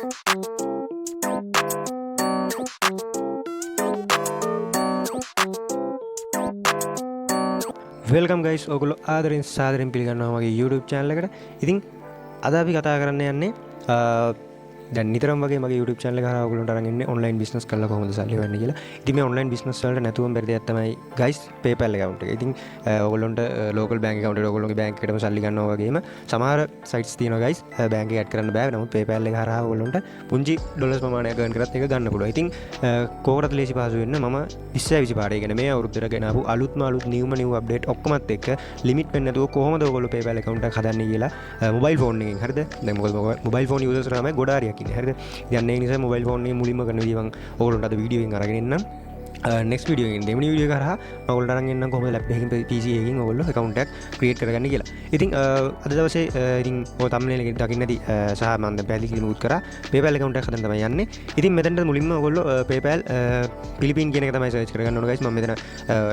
Welcome guys ඔයගොල්ලෝ ආදරෙන් සාදරෙන් පිළිගන්නවා මගේ YouTube channel එකට. ඉතින් අද අපි කතා කරන්න යන්නේ දැන් නිතරම වගේ මගේ YouTube channel එක හරහා ඔයගොල්ලන්ට අරන් ඉන්නේ online business කරලා කොහොමද සල්ලි හොයන්නේ කියලා. ඉතින් මේ online business වලට නැතුවම බැරි දෙයක් තමයි guys PayPal account එක. ඉතින් ඔයගොල්ලන්ට local bank account එකට ඔයගොල්ලෝගේ bank එකටම සල්ලි ගන්නවා වගේම සමහර sites තියෙනවා guys bank එක add කරන්න බෑ. නමුත් PayPal එක හරහා ඔයගොල්ලන්ට පුංචි ඩොලර්ස් ප්‍රමාණයක් earn කරත් ඒක ගන්න පුළුවන්. ඉතින් කොහොමද ලේසි පහසු වෙන්න මම 20 පාඩේ කියන්නේ මේ අවුරුද්දට ගෙන ආපු අලුත්ම අලුත් new update ඔක්කොමත් එක්ක limit වෙන්නේ නැතුව කොහොමද ඔයගොල්ලෝ PayPal account එකක් හදන්නේ කියලා mobile phone එකෙන් හරිද? දැන් මොකද mobile phone users තමයි ගොඩාරියක් ඉන්නේ හරිද? ඉතින් ඒ නිසා mobile phone එකේ මුලින්ම කරන විදිහ මම ඔයගොල්ලන්ට අද වීඩියෝ එකෙන් අරගෙන එන්නම්. next video එකෙන් දෙවෙනි වීඩියෝ එක කරා මම ඔයගොල්ලන්ට අරන් එන්නම් කොහොමද laptop එකකින් PC එකකින් ඔයගොල්ලෝ account එකක් create කරගන්නේ කියලා. ඉතින් අද දවසේ ඉතින් ඔය thumbnail එකේ දකින්න ඇති සහ මම දැන් පැහැදිලි මුත් කරා PayPal account එකක් හදන්න තමයි යන්නේ. ඉතින් මෙතනට මුලින්ම ඔයගොල්ලෝ PayPal Philippines කියන එක තමයි search කරගන්න ඕන guys. මම මෙතන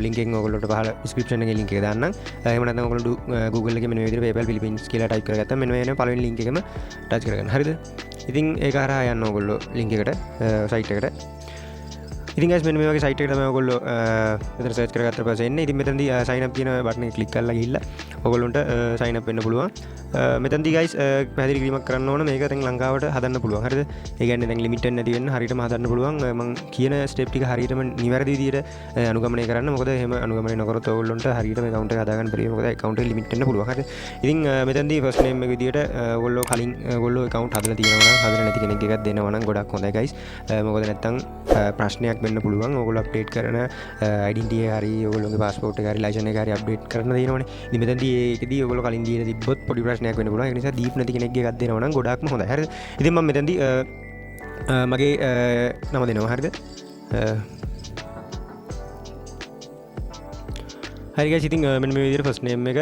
link එකෙන් ඔයගොල්ලන්ට පහළ description එකේ link එක දාන්නම්. එහෙම නැත්නම් ඔයගොල්ලෝ Google එකේ මෙන්න මේ විදිහට PayPal Philippines කියලා type කරගත්තාම මෙන්න මේ පළවෙනි link එකම touch කරගන්න. හරිද? ඉතින් ඒක හරහා යන්න ඔයගොල්ලෝ link එකට site එකට. ඉතින් guys මෙන්න මේ වගේ site එක තමයි ඔයගොල්ලෝ මෙතන search කරගත්ත පස්සේ එන්නේ. ඉතින් මෙතනදී sign up කියන බටන් එක click කරලා ගිහිල්ලා ඔයගොල්ලන්ට sign up වෙන්න පුළුවන්. මෙතනදී guys පැහැදිලි කිරීමක් කරන්න ඕන මේක දැන් ලංකාවට හදන්න පුළුවන්. හරිද? ඒ කියන්නේ දැන් limit එක නැති වෙන්න හරියටම හදන්න පුළුවන්. මම කියන step ටික හරියටම නිවැරදි විදිහට අනුගමනය කරන්න. මොකද එහෙම අනුගමනය නොකරොත් ඔයගොල්ලන්ට හරියටම account එක හදාගන්න බැරි වෙයි. මොකද account එක limit වෙන්න පුළුවන්. හරිද? ඉතින් මෙතනදී first name එක විදිහට ඔයගොල්ලෝ කලින් ඔයගොල්ලෝ account හදලා තියෙනවා නම් හදලා නැති කෙනෙක් එකක් දෙනවා නම් ගොඩක් හොඳයි guys. මොකද නැත්තම් ප්‍රශ්නයක් වෙන්න පුළුවන්. ඔයගොල්ලෝ අප්ඩේට් කරන ඩෙන්ටිටි එක හරි ඔයගොල්ලෝගේ පාස්පෝර්ට් එක හරි ලයිසන් එක හරි අප්ඩේට් කරන්න තියෙනවනේ. ඉතින් මෙතනදී ඒකෙදී ඔයගොල්ලෝ කලින් දීලා තිබ්බොත් පොඩි ප්‍රශ්නයක් වෙන්න පුළුවන්. ඒ නිසා දීප් නැති කෙනෙක්ගේ එකක් දෙනවා නම් ගොඩාක්ම හොඳයි. හරිද? ඉතින් මම මෙතනදී මගේ නම දෙනවා. හරිද? හරි guys ඉතින් මෙන්න මේ විදිහට first name එක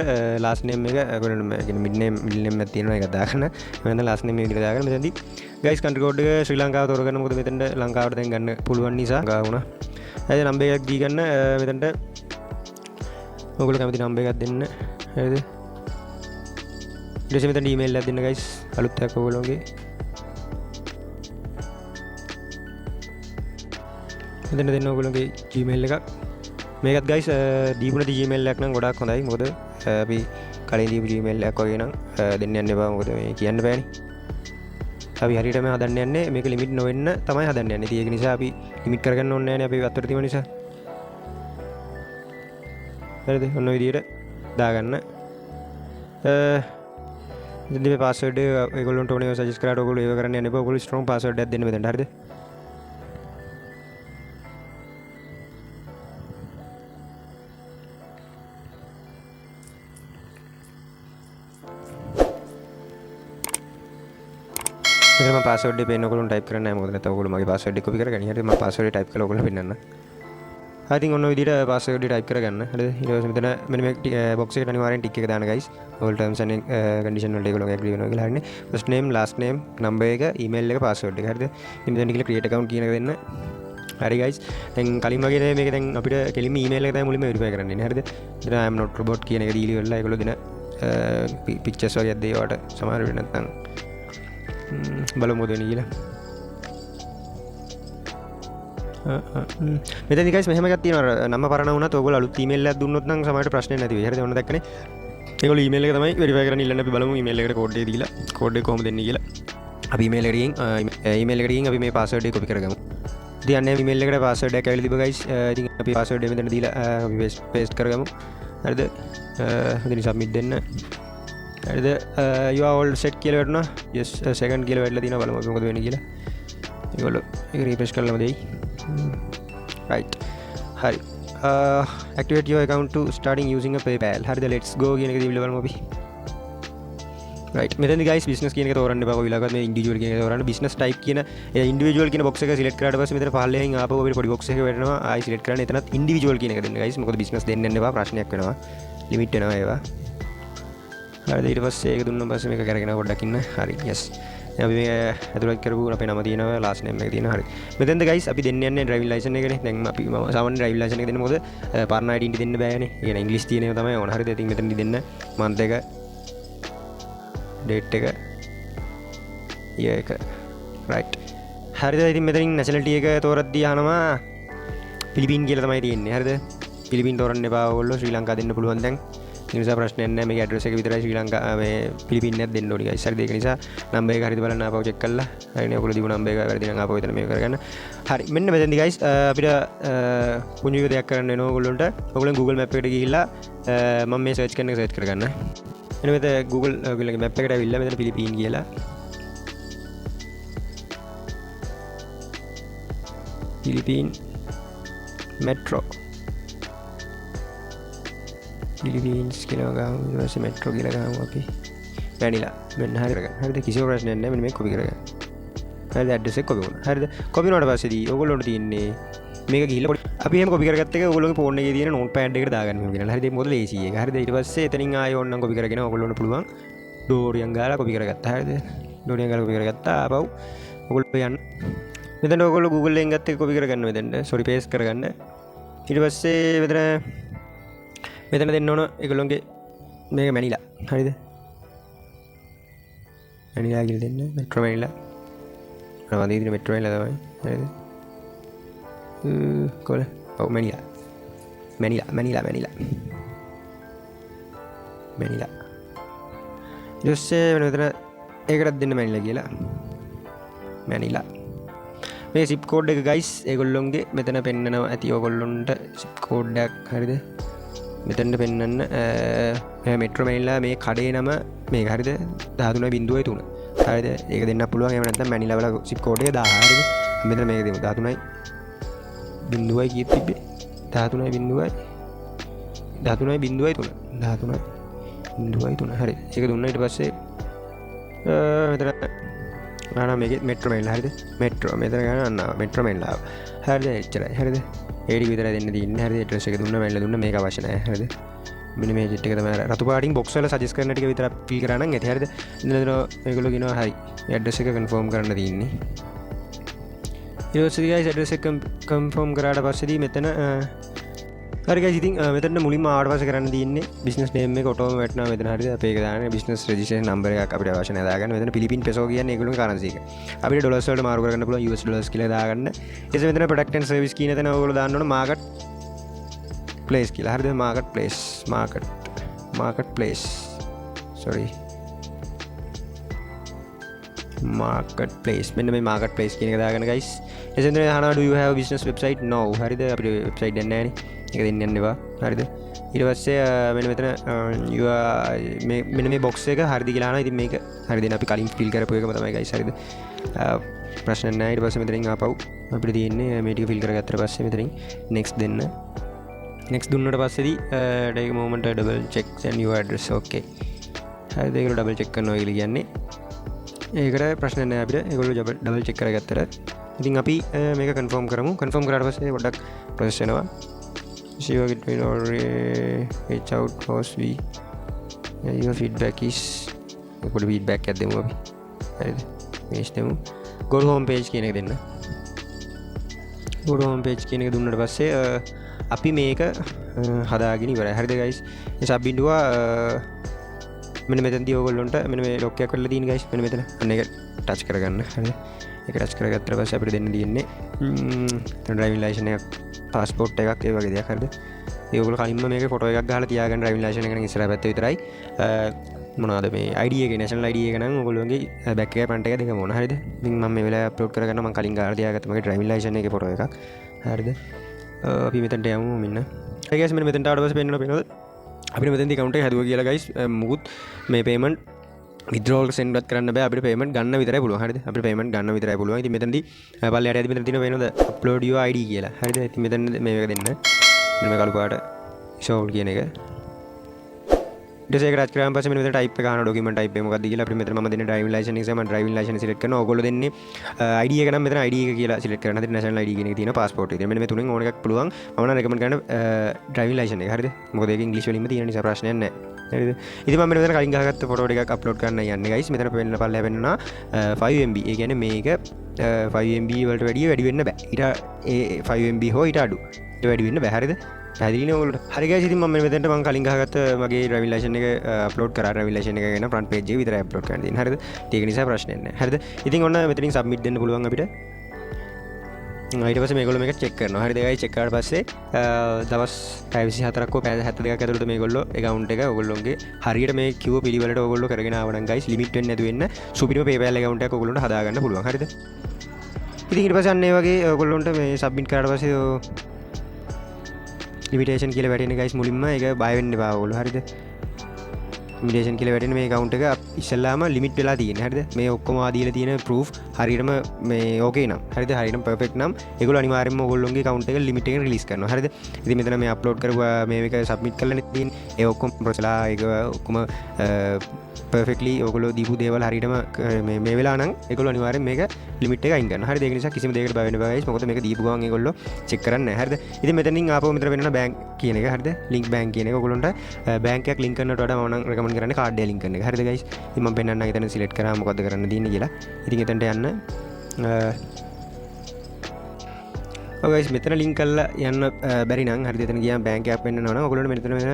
last name එක ඔයගොල්ලෝ mid name එකක් තියෙනවා ඒක දාගන්න. මම දැන් last name එක විදිහට දාගන්න. මෙතනදී guys country code එක ශ්‍රී ලංකාව තෝරගන්න. මොකද මෙතනට ලංකාවට දැන් ගන්න පුළුවන් නිසා ගා වුණා. හරිද? number එකක් දී ගන්න. මෙතනට ඔයගොල්ලෝ කැමති number එකක් දෙන්න. හරිද? ඊට පස්සේ මෙතන email එකක් දෙන්න guys. අලුත් එකක් ඔයගොල්ලෝගේ. මෙතන දෙන්න ඔයගොල්ලෝගේ Gmail එකක්. මේකත් guys දීපු නැති Gmail එකක් නම් ගොඩාක් හොඳයි. මොකද අපි කලින් දීපු Gmail එකක් වගේ නම් දෙන්න යන්න එපා. මොකද මේ කියන්න බෑනේ. අපි හරියටම හදන්න යන්නේ මේක ලිමිට් නොවෙන්න තමයි හදන්න යන්නේ. ඉතින් ඒක නිසා අපි ලිමිට් කරගන්න ඕනේ නැහැ නේ අපි අතට තියෙන නිසා. හරිද? ඔන්න ඔය විදිහට දාගන්න. ඉතින් මේ password එක ඒගොල්ලන්ට ඕනේ සජෙස්ට් කරාට ඔයගොල්ලෝ ඒව කරන්න යන්න එපා. ඔයගොල්ලෝ strong password එකක් දෙන්න මෙතනට. හරිද? මෙතන මම password එක පේන්න ඔයගොල්ලෝ type කරන්න නැහැ. මොකද නැත්නම් ඔයගොල්ලෝ මගේ password එක copy කරගන්න. හරිද? මම password එක type කරලා ඔයගොල්ලෝ පෙන්නන්න. I think ඔන්න ඔය විදිහට password එක type කරගන්න. හරිද? ඊට පස්සේ මෙතන මෙන්න මේ box එකට අනිවාර්යෙන් tick එක දාන්න guys. all terms and condition වලට ඒගොල්ලෝ agree වෙනවා කියලා හරිනේ. first name last name number එක email එක password එක. හරිද? ඉතින් මෙතන කියලා create account කියන එක දෙන්න. හරි guys. දැන් කලින් වගේ මේක දැන් අපිට කෙලින්ම email එක තමයි මුලින්ම verify කරන්න ඉන්නේ. හරිද? ඉතින් I am not robot කියන එක දීලි වෙලා ඒගොල්ලෝ දෙන pictures වගේ දේවට සමහර වෙන්නේ නැත්නම් බලමු මොකද වෙන්නේ කියලා. මෙතන guys මෙහෙම එකක් තියෙනවා. නම පරණ වුණත් ඔයගොල්ලෝ අලුත් email එකක් දුන්නොත් නම් සමහරට ප්‍රශ්නයක් නැති වෙයි. හරිද? ඔන්න දැක්කනේ. ඒගොල්ලෝ email එක තමයි verify කරන්න ඉල්ලන්නේ. අපි බලමු email එකට code එක දීලා code එක කොහොමද දෙන්නේ කියලා. අපි email එකට ගිහින් අපි මේ password එක copy කරගමු. ඉතින් අන්න email එකට password එකක් ඇවිල්ලා තිබ්බා guys. ඉතින් අපි password එක මෙතන දීලා අපි paste කරගමු. හරිද? ඉතින් submit දෙන්න. හරිද? you are all set කියලා වැටුණා. yes second කියලා වැටලා තියෙනවා. බලමු අපි මොකද වෙන්නේ කියලා. ඒගොල්ලෝ ඒක refresh කරලාම දෙයි. right hari activate your account to starting using a PayPal. harida let's go කියන එක දීලා බලමු අපි. right මෙතනදී guys business කියන එක තෝරන්න එපා. කොයිලාකවත් මේ individual කියන එක තෝරන්න. business type කියන individual කියන box එක select කරාට පස්සේ මෙතන පහළෙන් ආපහු අපිට පොඩි box එකක වැටෙනවා. ආයි select කරන්න. එතනත් individual කියන එක දෙන්න guys. මොකද business දෙන්න යන්න එපා. ප්‍රශ්නයක් වෙනවා. limit වෙනවා ඒවා. හරිද? ඊට පස්සේ ඒක දුන්නා පස්සේ මේක කරගෙන පොඩ්ඩක් ඉන්න. හරි yes. අපි මේ ඇතුළත් කරපු අපේ නම තියෙනවා last name එක තියෙනවා. හරි. මෙතෙන්ද guys අපි දෙන්න යන්නේ driving license එකනේ. දැන් අපි සාමාන්‍ය driving license එක දෙන්න මොකද පරණ identity දෙන්න බෑනේ. ඒ කියන්නේ english තියෙන ඒවා තමයි ඕන. හරිද? ඉතින් මෙතනදි දෙන්න month එක date එක year එක රයිට්. හරිද? ඉතින් මෙතනින් නැෂනලිටි එක තෝරද්දී අහනවා පිලිපීන් කියලා තමයි තියෙන්නේ. හරිද? පිලිපීන් තෝරන්න එපා ඕගොල්ලෝ. ශ්‍රී ලංකාව දෙන්න පුළුවන් දැන්. ඒ නිසා ප්‍රශ්නයක් නැහැ. මේකේ ඇඩ්‍රස් එක විතරයි ශ්‍රී ලංකා මේ පිලිපීන් එකක් දෙන්න ඕනි guys. හරිද? ඒක නිසා නම්බර් එක හරිද බලන්න ආපහු චෙක් කරලා. හරිනේ ඔයගොල්ලෝ දීපු නම්බර් එක වැරදි නම් ආපහු එතන මේක කරගන්න. හරි. මෙන්න මෙතනදී guys අපිට පුංචි විදියක් කරන්න වෙනවා ඔයගොල්ලන්ට. ඔයගොල්ලෝ Google Map එකට ගිහිල්ලා මම මේ සර්ච් කරන එක සර්ච් කරගන්න. එන්න මෙතන Google ඔයගොල්ලෝගේ map එකට ඇවිල්ලා මෙතන පිලිපීන් කියලා Philippine Metro Philippines කියලා ගාමු ඊට පස්සේ Metro කියලා ගාමු අපි වැනිලා මෙන්න හරි කරගන්න. හරිද? කිසිම ප්‍රශ්නයක් නැහැ. මෙන්න මේක කොපි කරගන්න. හරිද? ඇඩ්‍රස් එක කොපි වුණා. හරිද? කොපි වුණාට පස්සේදී ඕගොල්ලෝට තියෙන්නේ මේක ගිහිල්ලා පොඩි අපි එහෙම කොපි කරගත්ත එක ඕගොල්ලෝගේ ෆෝන් එකේ තියෙන නෝට් පෑඩ් එකට දාගන්න ඕනේ. හරිද? ඒක මොකද ලේසි එක. හරිද? ඊට පස්සේ එතනින් ආයෙ ඕනනම් කොපි කරගෙන ඕගොල්ලෝට පුළුවන් ඩෝරියන් ගාලා කොපි කරගත්තා. හරිද? ඩෝරියන් ගාලා කොපි කරගත්තා. ආපහු ඕගොල්ලෝ යන්න මෙතන ඔයගොල්ලෝ Google එකෙන් ගත්ත එක කොපි කරගන්න මෙතෙන්ට. සෝරි පේස්ට් කරගන්න. ඊට පස්සේ මෙතන දෙන්න ඕන ඒගොල්ලෝගේ මේක මැනිලා. හරිද? මැනිලා කියලා දෙන්න. මෙට්‍රෝ මැනිලා. අර වදී දින මෙට්‍රෝ මැනිලා තමයි. හරිද? කොහොල? ඔව් මැනිලා. ඊට පස්සේ මෙතන ඒකටත් දෙන්න මැනිලා කියලා. මැනිලා මේ සිප් කෝඩ් එක ගයිස් ඒගොල්ලොන්ගේ මෙතන පෙන්නනවා ඇති ඔයගොල්ලොන්ට සිප් කෝඩ් එකක්. හරිද? මෙතනට පෙන්නන්න මෙට්‍රෝ මැනිලා මේ කඩේ නම මේක. හරිද? 13.3. හරිද? ඒක දෙන්න පුළුවන්. එහෙම නැත්නම් මැනිලා වල සිප් කෝඩ් එක 1000. හරිද? මෙතන මේක දෙමු 13.0 කීයක් තිබ්බේ? 13.0 13.03 හරි. ඒක දුන්නා ඊට පස්සේ මෙතන මේක මෙට්‍රෝ මැනිලා. හරිද? මෙට්‍රෝ මෙතන ගන්න මෙට්‍රෝ මැනිලා. හරිද? එච්චරයි. හරිද? ඒ ටික විතරයි දෙන්න තියෙන්නේ. හරිද? ඇඩ්‍රස් එක දුන්නා මැනිලා දුන්නා මේක අවශ්‍ය නැහැ. හරිද? මෙන්න මේ ජෙට් එක තමයි රතු පාටින් බොක්ස් වල සජෙස්ට් කරන ටික විතර ෆිල් කරා නම් ඇති. හරිද? ඉතින් මේගොල්ලෝ කියනවා හරි. ඇඩ්‍රස් එක කන්ෆර්ම් කරන්න තියෙන්නේ. ඊට පස්සේ guys ඇඩ්‍රස් එක කන්ෆර්ම් කරාට පස්සේදී මෙතන හරි guys ඉතින් මෙතන මුලින්ම ආවට පස්සේ කරන්න තියෙන්නේ බිස්නස් නේම් එක ඔටෝම වැටෙනවා මෙතන. හරිද? අපි ඒක දාන්නේ බිස්නස් රෙජිස්ට්‍රේෂන් නම්බර් එකක් අපිට අවශ්‍ය නැහැ දාගන්න. මෙතන පිලිපින් පෙසෝ කියන්නේ ඒගොල්ලෝගේ කරන්සි එක. අපිට ඩොලර්ස් වලට මාරු කරගන්න පුළුවන් US ඩොලර්ස් කියලා දාගන්න. ඊට මෙතන ප්‍රොඩක්ට් ඇන්ඩ් සර්විස් කියන තැන ඔයගොල්ලෝ දාන්න ඕන මාකට් ප්ලේස් කියලා. හරිද? Market place sorry market place. මෙන්න මේ market place කියන එක දාගන්න guys. එතෙන්ද අහනවා do you have a business website? no. හරිද? අපිට website දෙන්නේ නැහැ නේ. ඒක දෙන්න යන්න එපා. හරිද? ඊට පස්සේ මෙන්න මෙතන මෙන්න මේ box එක හරිද කියලා අහනවා. ඉතින් මේක හරිද අපි කලින් fill කරපු එකම තමයි guys. හරිද? ප්‍රශ්න නැහැ. ඊට පස්සේ මෙතනින් ආපහු අපිට තියෙන්නේ මේ ටික fill කරගත්තට පස්සේ මෙතනින් next දෙන්න. next දුන්නට පස්සේදී take a moment to double check and your address. okay. හරිද? ඒක double check කරනවා කියලා කියන්නේ ඒකට ප්‍රශ්න නැහැ අපිට. ඒගොල්ලෝ ඩබල් චෙක් කරගත්තට ඉතින් අපි මේක කන්ෆර්ම් කරමු. කන්ෆර්ම් කරාට පස්සේ පොඩ්ඩක් ප්‍රොසෙස් වෙනවා. Sure it will or reach out host we your feedback is පොඩි feedback එකක් දෙමු අපි. හරිද? මේස් දෙමු. go to home page කියන එක දෙන්න. go to home page කියන එක දුන්නාට පස්සේ අපි මේක හදාගෙන ඉවරයි. හරිද guys? මේ සබ් බිඳුවා මෙන්න මෙතනදී ඕගොල්ලොන්ට මෙන්න මේ ලොක් එකක් කරලා තියෙන guys. මෙන්න මෙතන අන්න ඒක ටච් කරගන්න. හරිද? ඒක ටච් කරගත්තට පස්සේ අපිට දෙන්න තියෙන්නේ ඩ්‍රයිවිං ලයිසන්ස් එකක්, පාස්පෝර්ට් එකක්, ඒ වගේ දෙයක්. හරිද? ඒගොල්ලෝ කලින්ම මේකේ ෆොටෝ එකක් ගහලා තියාගන්න ඩ්‍රයිවිං ලයිසන්ස් එක නම් ඉස්සරහ පැත්තේ විතරයි. මොනවද මේ ID එක national ID එක නම් ඕගොල්ලෝගේ බෑක් එක ෆ්‍රන්ට් එක දෙකම ඕන. හරිද? ඉතින් මම මේ වෙලාවේ අප්ලෝඩ් කරගන්න මම කලින් ගහලා තියාගත්ත මගේ ඩ්‍රයිවිං ලයිසන්ස් එකේ ෆොටෝ එකක්. හරිද? අපි මෙතනට යමු මෙන්න. ඒ guys මෙන්න මෙතනට ආවට පස්සේ පේනවද? අපිට මෙතනදී account එක හැදුවා කියලා guys මුකුත් මේ payment withdrawal send කරන්න බෑ. අපිට payment ගන්න විතරයි පුළුවන්. හරිද? අපිට payment ගන්න විතරයි පුළුවන්. ඉතින් මෙතනදී පල්ලයට ඇදී මෙතන තියෙන වෙනවද upload your ID කියලා. හරිද? ඉතින් මෙතන මේක දෙන්න. මෙන්න මේ කළු පාට show කියන එක. ඊට පස්සේ ඒක ටච් කරාම පස්සේ මෙන්න මෙතන type එක ගන්න document type එක මොකක්ද කියලා අපිට මෙතන මම දෙන්නේ driving license නිසා මම driving license select කරනවා. ඕගොල්ලෝ දෙන්නේ ID එක නම් මෙතන ID එක කියලා select කරන්න. හරිද? national ID කියන එක තියෙනවා, passport එක. මෙන්න මේ තුනෙන් ඕන එකක් පුළුවන්. මම නම් recommend කරන driving license එක. හරිද? මොකද ඒක english වලින්ම තියෙන නිසා ප්‍රශ්නයක් නැහැ. හරිද? ඉතින් මම මෙතන කලින් ගහගත්ත ෆොටෝ ටිකක් අප්ලෝඩ් කරන්න යන්නේ guys. මෙතන පෙන්නන පල්ලෙහා පෙන්නනවා 5MB. ඒ කියන්නේ මේක 5MB වලට වැඩි වෙන්න බෑ. ඊට ඒ 5MB හෝ ඊට අඩු. ඊට වැඩි වෙන්න බෑ. හරිද? පැදිලින ඔයගොල්ලෝ. හරි guys ඉතින් මම මෙතනට මම කලින් ගහගත්ත මගේ driving license එක අප්ලෝඩ් කරා. driving license එක ගැන front page එක විතරයි අප්ලෝඩ් කරන්න තියෙන්නේ. හරිද? ඒක නිසා ප්‍රශ්නයක් නැහැ. හරිද? ඉතින් ඔන්න මෙතනින් submit දෙන්න පුළුවන් අපිට. ඊට පස්සේ මේගොල්ලෝ මේක චෙක් කරනවා. හරිද guys? චෙක් කරාට පස්සේ දවස් 24ක් හෝ පැය 72ක් ඇතුළත මේගොල්ලෝ account එක ඔයගොල්ලෝගේ හරියට මේ කිව්ව පිළිවෙලට ඔයගොල්ලෝ කරගෙන ආව නම් guys limit වෙන්නේ නැතු වෙන්න සුපිරිම PayPal account එකක් ඔයගොල්ලන්ට හදාගන්න පුළුවන්. හරිද? ඉතින් ඊට පස්සේ අන්න ඒ වගේ ඔයගොල්ලන්ට මේ submit කරාට පස්සේ limitation කියලා වැටෙන guys මුලින්ම ඒක බය වෙන්න එපා ඔයගොල්ලෝ. හරිද? limitation කියලා වැටෙන මේ account එක ඉස්සෙල්ලාම limit වෙලා තියෙන. හරිද? මේ ඔක්කොම ආදීලා තියෙන proof හරියටම මේ okay නම්. හරිද? හරියටම perfect නම් ඒගොල්ලෝ අනිවාර්යෙන්ම ඔයගොල්ලෝගේ account එක limit එකෙන් release කරනවා. හරිද? ඉතින් මෙතන මේ upload කරපුවා මේක submit කරලා තියෙන්නේ. ඒ ඔක්කොම processලා ඒක ඔක්කොම perfectly ඔයගොල්ලෝ දීපු දේවල් හරියටම මේ වෙලා නම් ඒගොල්ලෝ අනිවාර්යෙන් මේක limit එක අයින් කරනවා. හරිද? ඒක නිසා කිසිම දෙයකට බය වෙන්න එපා guys. මොකද මේක දීපු ගමන් ඒගොල්ලෝ check කරන්නේ නැහැ. හරිද? ඉතින් මෙතනින් ආපහු මෙතන වෙනවා bank කියන එක. හරිද? link bank කියන එක ඔයගොල්ලන්ට bank එකක් link කරනවට වඩා මම නම් recommend කරන්නේ card එක link කරන එක. හරිද guys? ඉතින් මම පෙන්නන්නම් එතන select කරාම මොකද්ද කරන්න තියෙන්නේ කියලා. ඉතින් එතනට යන්න guys මෙතන link කරලා යන්න බැරි නම් හරිද? එතන ගියාම bank එකක් පෙන්නනවා නම් ඔයගොල්ලන්ට මෙතන වෙන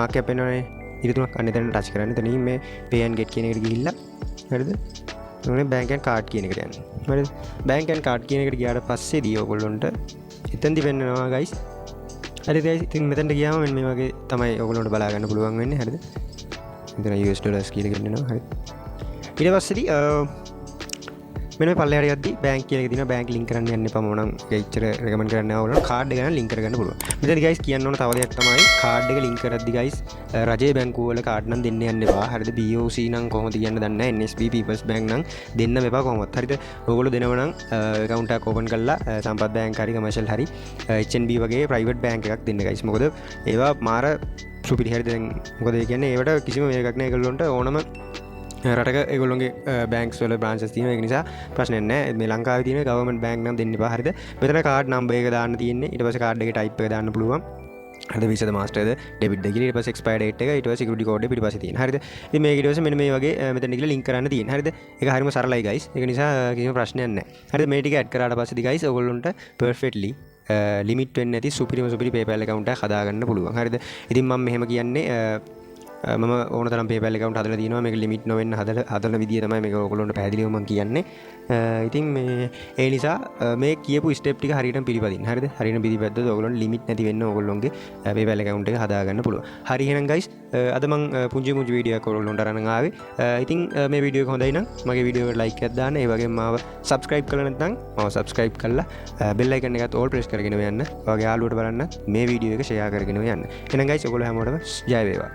mark එකක් පෙන්නනවානේ. ඉතින් අන්න එතන touch කරන්න. එතනින් මේ pay and get කියන එකට ගිහිල්ලා හරිද? ඔන්න bank and card කියන එකට යන්න. හරිද? bank and card කියන එකට ගියාට පස්සේදී ඔයගොල්ලන්ට එතනදි පෙන්නනවා guys. හරිද guys? ඉතින් මෙතනට ගියාම මෙන්න මේ වගේ තමයි ඔයගොල්ලන්ට බලා ගන්න පුළුවන් වෙන්නේ. හරිද? මෙතන US dollars කියලා ගන්නවා. හරි. ඊට පස්සේදී මෙන්න මේ පල්ලෙහාට යද්දි bank කියලා එක තියෙනවා. bank link කරන්න යන්න එපා. මම නම් එච්චර recommend කරන්නේ නැහැ. ඔයාලා card එක ගන්න link කරගන්න පුළුවන්. මෙතනදී guys කියන්න ඕන තව දෙයක් තමයි card එක link කරද්දි guys රජයේ බැංකුව වල card නම් දෙන්න යන්න එපා. හරිද? BOC නම් කොහොමද කියන්න දන්නේ නැහැ. NSB People's Bank නම් දෙන්න එපා කොහොමවත්. හරිද? ඔයගොල්ලෝ දෙනව නම් account එකක් open කරලා සම්පත් bank හරි commercial හරි HNB වගේ private bank එකක් දෙන්න guys. මොකද ඒවා මාර සුපිරි. හරිද? දැන් මොකද ඒ කියන්නේ ඒවට කිසිම මේකක් නැහැ. ඒගොල්ලන්ට ඕනම රටක ඒගොල්ලොන්ගේ බැංක්ස් වල බ්‍රාන්චස් තියෙනවා. ඒක නිසා ප්‍රශ්නයක් නැහැ. මේ ලංකාවේ තියෙන ගවර්න්මන්ට් බැංක් නම් දෙන්න එපා. හරිද? මෙතන කාඩ් නම්බර් එක දාන්න තියෙන්නේ. ඊට පස්සේ කාඩ් එකේ ටයිප් එක දාන්න පුළුවන්. හරිද? Visa ද Master ද debit ද කියලා. ඊට පස්සේ expire date එක, ඊට පස්සේ security code එක පිටිපස්සේ තියෙනවා. හරිද? ඉතින් මේක ඊට පස්සේ මෙන්න මේ වගේ මෙතන ගිහලා link කරන්න තියෙනවා. හරිද? ඒක හරියම සරලයි guys. ඒක නිසා කිසිම ප්‍රශ්නයක් නැහැ. හරිද? මේ ටික add කරාට පස්සේදී guys ඔයගොල්ලන්ට perfectly limit වෙන්නේ නැති සුපිරි PayPal account එකක් හදාගන්න පුළුවන්. හරිද? ඉතින් මම මෙහෙම කියන්නේ මම ඕන තරම් PayPal account හදලා තියෙනවා. මේක limit නොවෙන්න හදන විදිය තමයි මේක ඔයගොල්ලන්ට පැහැදිලිව මම කියන්නේ. ඉතින් මේ ඒ නිසා මේ කියපු ස්ටෙප් ටික හරියටම පිළිපදින්න. හරිද? හරියටම පිළිපැද්දොත් ඔයගොල්ලන්ට limit නැති වෙන්න ඔයගොල්ලන්ගේ PayPal account එක හදාගන්න පුළුවන්. හරි එහෙනම් guys අද මම පුංචි වීඩියෝ එකක් ඔයගොල්ලන්ට අරන් ආවේ. ඉතින් මේ වීඩියෝ එක හොඳයි නම් මගේ වීඩියෝ එකට like එකක් දාන්න. ඒ වගේම මාව subscribe කරලා නැත්නම් මාව subscribe කරලා bell icon එකත් all press කරගෙන යන්න. ඔයගේ යාළුවට බලන්න මේ වීඩියෝ එක share කරගෙන යන්න. එහෙනම් guys ඔයගොල්ලෝ හැමෝටම ජය වේවා.